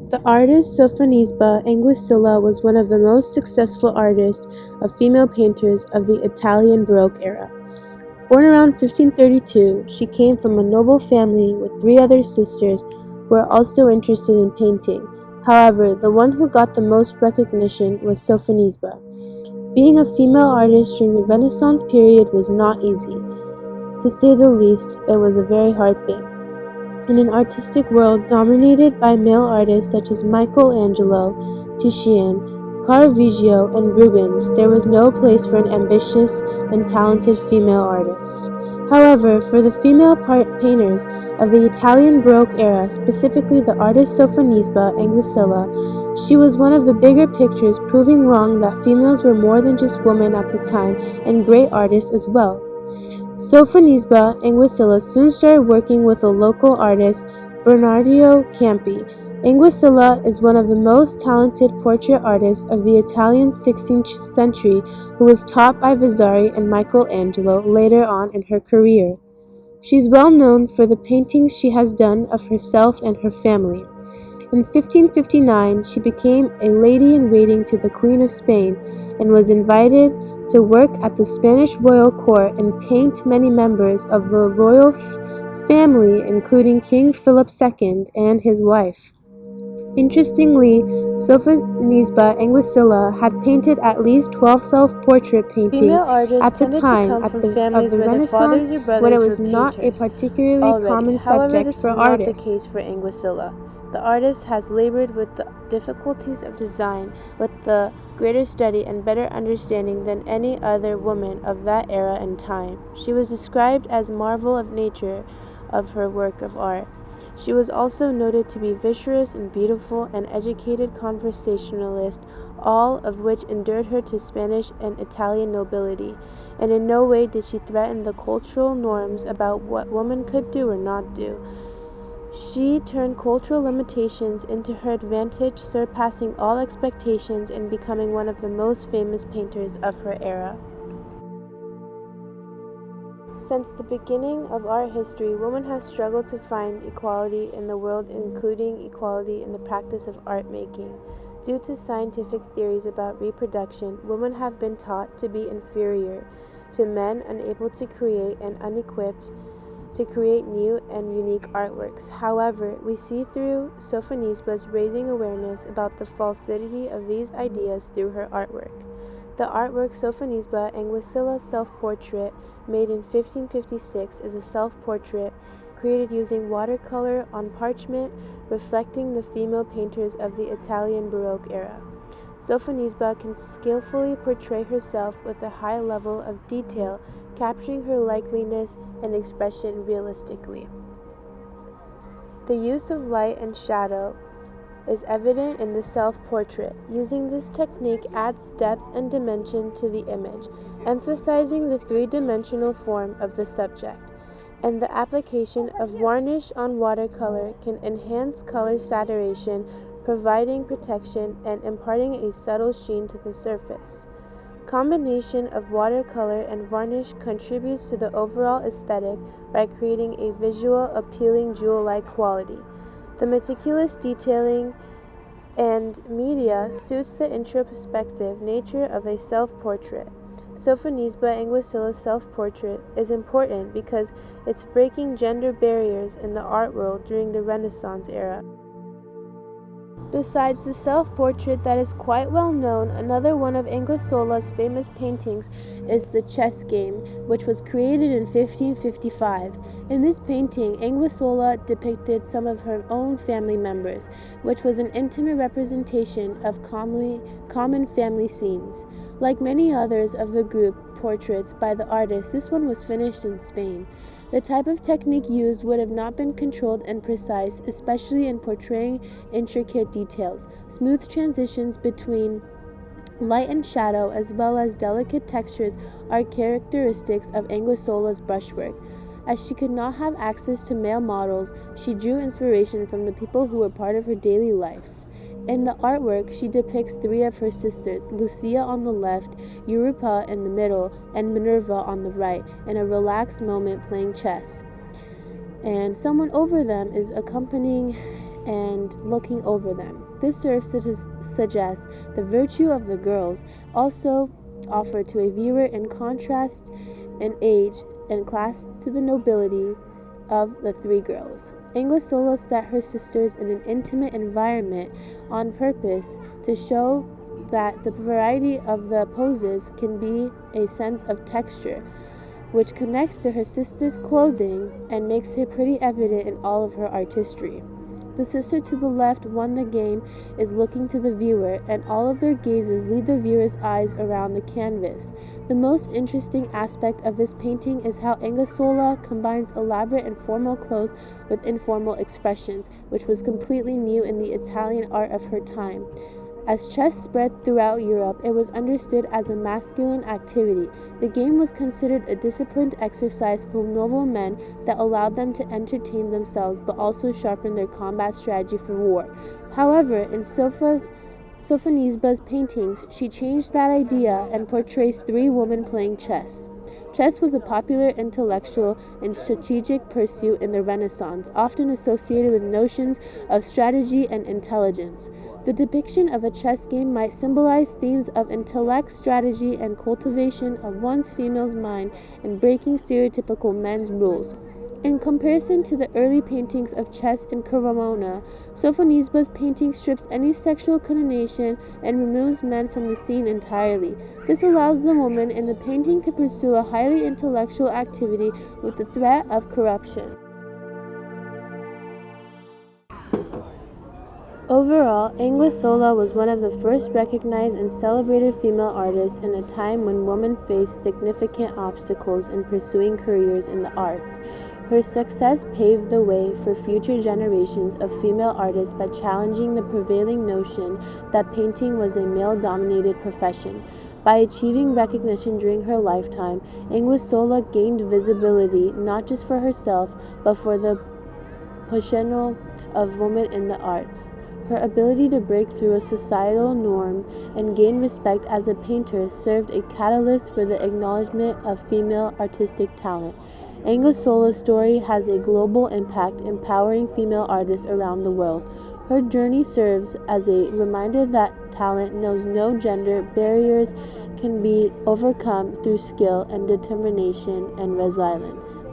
The artist Sofonisba Anguissilla was one of the most successful artists of female painters of the Italian Baroque era. Born around 1532, she came from a noble family with three other sisters who were also interested in painting. However, the one who got the most recognition was Sofonisba. Being a female artist during the Renaissance period was not easy. To say the least, it was a very hard thing. In an artistic world dominated by male artists such as Michelangelo, Titian, Caravaggio, and Rubens, there was no place for an ambitious and talented female artist. However, for the female painters of the Italian Baroque era, specifically the artist Sofonisba Anguissilla, she was one of the bigger pictures, proving wrong that females were more than just women at the time and great artists as well. Sofonisba Anguissilla soon started working with a local artist, Bernardo Campi. Anguissilla is one of the most talented portrait artists of the Italian 16th century who was taught by Vasari and Michelangelo later on in her career. She's well known for the paintings she has done of herself and her family. In 1559, she became a lady-in-waiting to the Queen of Spain and was invited to work at the Spanish royal court and paint many members of the royal family, including King Philip II and his wife. Interestingly, Sofonisba Anguissilla had painted at least 12 self-portrait paintings at the time of the Renaissance, when it was not a particularly common subject for artists. However, this is not the case for Anguissilla. The artist has labored with the difficulties of design with the greater study and better understanding than any other woman of that era and time. She was described as marvel of nature of her work of art. She was also noted to be virtuous and beautiful, and educated conversationalist, all of which endeared her to Spanish and Italian nobility, and in no way did she threaten the cultural norms about what women could do or not do. She turned cultural limitations into her advantage, surpassing all expectations and becoming one of the most famous painters of her era. Since the beginning of art history, women have struggled to find equality in the world, including equality in the practice of art making. Due to scientific theories about reproduction, women have been taught to be inferior to men, unable to create and unequipped to create new and unique artworks. However, we see through Sofonisba's raising awareness about the falsity of these ideas through her artwork. The artwork Sofonisba Anguissilla's self-portrait, made in 1556, is a self-portrait created using watercolor on parchment, reflecting the female painters of the Italian Baroque era. Sofonisba can skillfully portray herself with a high level of detail, capturing her likeness and expression realistically. The use of light and shadow is evident in the self-portrait. Using this technique adds depth and dimension to the image, emphasizing the three-dimensional form of the subject. And the application of varnish on watercolor can enhance color saturation, providing protection and imparting a subtle sheen to the surface. Combination of watercolor and varnish contributes to the overall aesthetic by creating a visual, appealing jewel-like quality. The meticulous detailing and media suits the introspective nature of a self-portrait. Sofonisba Anguissilla's self-portrait is important because it's breaking gender barriers in the art world during the Renaissance era. Besides the self-portrait that is quite well known, another one of Anguissilla's famous paintings is the chess game, which was created in 1555. In this painting, Anguissilla depicted some of her own family members, which was an intimate representation of common family scenes. Like many others of the group portraits by the artist, this one was finished in Spain. The type of technique used would have not been controlled and precise, especially in portraying intricate details. Smooth transitions between light and shadow, as well as delicate textures, are characteristics of Anguissilla's brushwork. As she could not have access to male models, she drew inspiration from the people who were part of her daily life. In the artwork, she depicts three of her sisters, Lucia on the left, Europa in the middle, and Minerva on the right, in a relaxed moment playing chess. And someone over them is accompanying and looking over them. This serves to suggest the virtue of the girls, also offered to a viewer in contrast in age and class to the nobility of the three girls. Anguissola set her sisters in an intimate environment on purpose to show that the variety of the poses can be a sense of texture, which connects to her sister's clothing and makes her pretty evident in all of her artistry. The sister to the left won the game is looking to the viewer, and all of their gazes lead the viewer's eyes around the canvas. The most interesting aspect of this painting is how Anguissola combines elaborate and formal clothes with informal expressions, which was completely new in the Italian art of her time. As chess spread throughout Europe, it was understood as a masculine activity. The game was considered a disciplined exercise for noble men that allowed them to entertain themselves but also sharpen their combat strategy for war. However, in Sofonisba's paintings, she changed that idea and portrays three women playing chess. Chess was a popular intellectual and strategic pursuit in the Renaissance, often associated with notions of strategy and intelligence. The depiction of a chess game might symbolize themes of intellect, strategy, and cultivation of one's female's mind and breaking stereotypical men's rules. In comparison to the early paintings of chess in Cremona, Sofonisba's painting strips any sexual connotation and removes men from the scene entirely. This allows the woman in the painting to pursue a highly intellectual activity with the threat of corruption. Overall, Anguissola was one of the first recognized and celebrated female artists in a time when women faced significant obstacles in pursuing careers in the arts. Her success paved the way for future generations of female artists by challenging the prevailing notion that painting was a male-dominated profession. By achieving recognition during her lifetime, Anguissola gained visibility not just for herself, but for the potential of women in the arts. Her ability to break through a societal norm and gain respect as a painter served a catalyst for the acknowledgement of female artistic talent. Anguissola's story has a global impact, empowering female artists around the world. Her journey serves as a reminder that talent knows no gender, barriers can be overcome through skill and determination and resilience.